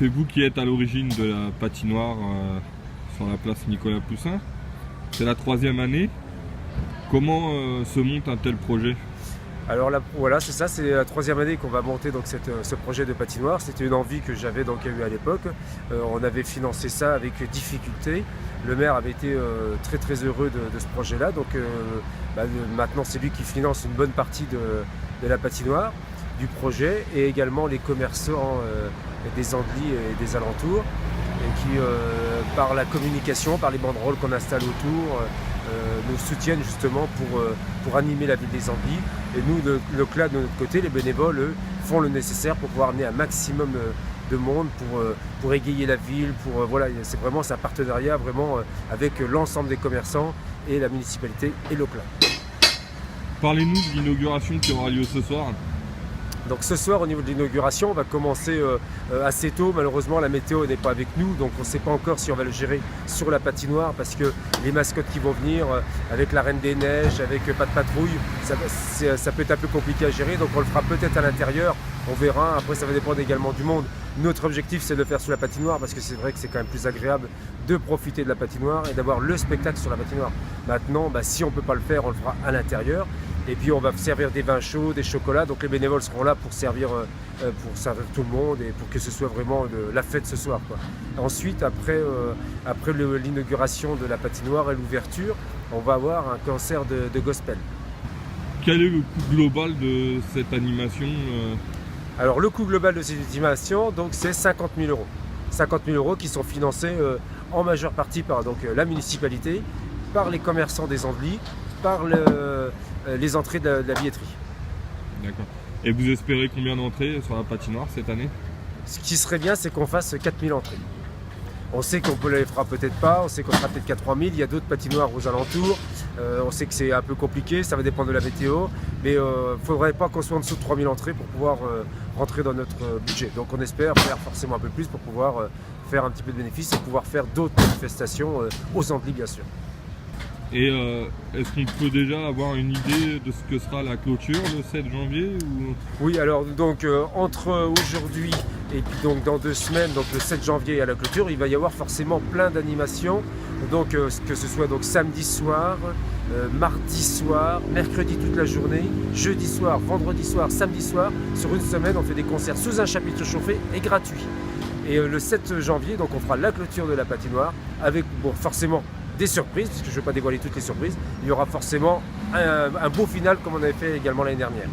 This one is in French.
c'est vous qui êtes à l'origine de la patinoire sur la place Nicolas Poussin. C'est la 3e année. Comment se monte un tel projet? Alors là, voilà, c'est ça, c'est la 3e année qu'on va monter donc ce projet de patinoire. C'était une envie que j'avais donc eu à l'époque. On avait financé ça avec difficulté. Le maire avait été très très heureux de ce projet-là. Donc maintenant c'est lui qui finance une bonne partie de la patinoire, du projet, et également les commerçants des Andelys et des alentours, et qui par la communication, par les banderoles qu'on installe autour, nous soutiennent justement pour animer la ville des Andelys. Et nous, le CLA de notre côté, les bénévoles, eux, font le nécessaire pour pouvoir amener un maximum de monde, pour égayer la ville. Voilà, c'est vraiment un partenariat vraiment avec l'ensemble des commerçants et la municipalité et le CLA. Parlez-nous de l'inauguration qui aura lieu ce soir. Donc ce soir, au niveau de l'inauguration, on va commencer assez tôt. Malheureusement, la météo n'est pas avec nous, donc on ne sait pas encore si on va le gérer sur la patinoire, parce que les mascottes qui vont venir, avec la Reine des Neiges, avec pas de patrouille, ça peut être un peu compliqué à gérer. Donc on le fera peut-être à l'intérieur, on verra. Après, ça va dépendre également du monde. Notre objectif, c'est de le faire sous la patinoire, parce que c'est vrai que c'est quand même plus agréable de profiter de la patinoire et d'avoir le spectacle sur la patinoire. Maintenant, si on ne peut pas le faire, on le fera à l'intérieur. Et puis on va servir des vins chauds, des chocolats, donc les bénévoles seront là pour servir tout le monde et pour que ce soit vraiment la fête ce soir, quoi. Ensuite, après l'inauguration de la patinoire et l'ouverture, on va avoir un concert de gospel. Quel est le coût global de cette animation Alors le coût global de cette animation, donc, c'est 50 000 €. 50 000 € qui sont financés en majeure partie par la municipalité, par les commerçants des Andelys, par les entrées de la billetterie. D'accord. Et vous espérez combien d'entrées sur la patinoire cette année? Ce qui serait bien, c'est qu'on fasse 4000 entrées. On sait qu'on ne les fera peut-être pas, on sait qu'on sera peut-être qu'à 3000, il y a d'autres patinoires aux alentours, on sait que c'est un peu compliqué, ça va dépendre de la météo, mais il ne faudrait pas qu'on soit en dessous de 3000 entrées pour pouvoir rentrer dans notre budget. Donc on espère faire forcément un peu plus pour pouvoir faire un petit peu de bénéfices et pouvoir faire d'autres manifestations aux Andelys, bien sûr. Et est-ce qu'on peut déjà avoir une idée de ce que sera la clôture le 7 janvier ou... Oui, alors donc entre aujourd'hui et puis donc dans 2 semaines, donc le 7 janvier à la clôture, il va y avoir forcément plein d'animations. Donc que ce soit donc samedi soir, mardi soir, mercredi toute la journée, jeudi soir, vendredi soir, samedi soir. Sur une semaine, on fait des concerts sous un chapiteau chauffé et gratuit. Et le 7 janvier, donc on fera la clôture de la patinoire avec forcément des surprises, puisque je ne vais pas dévoiler toutes les surprises. Il y aura forcément un beau final comme on avait fait également l'année dernière.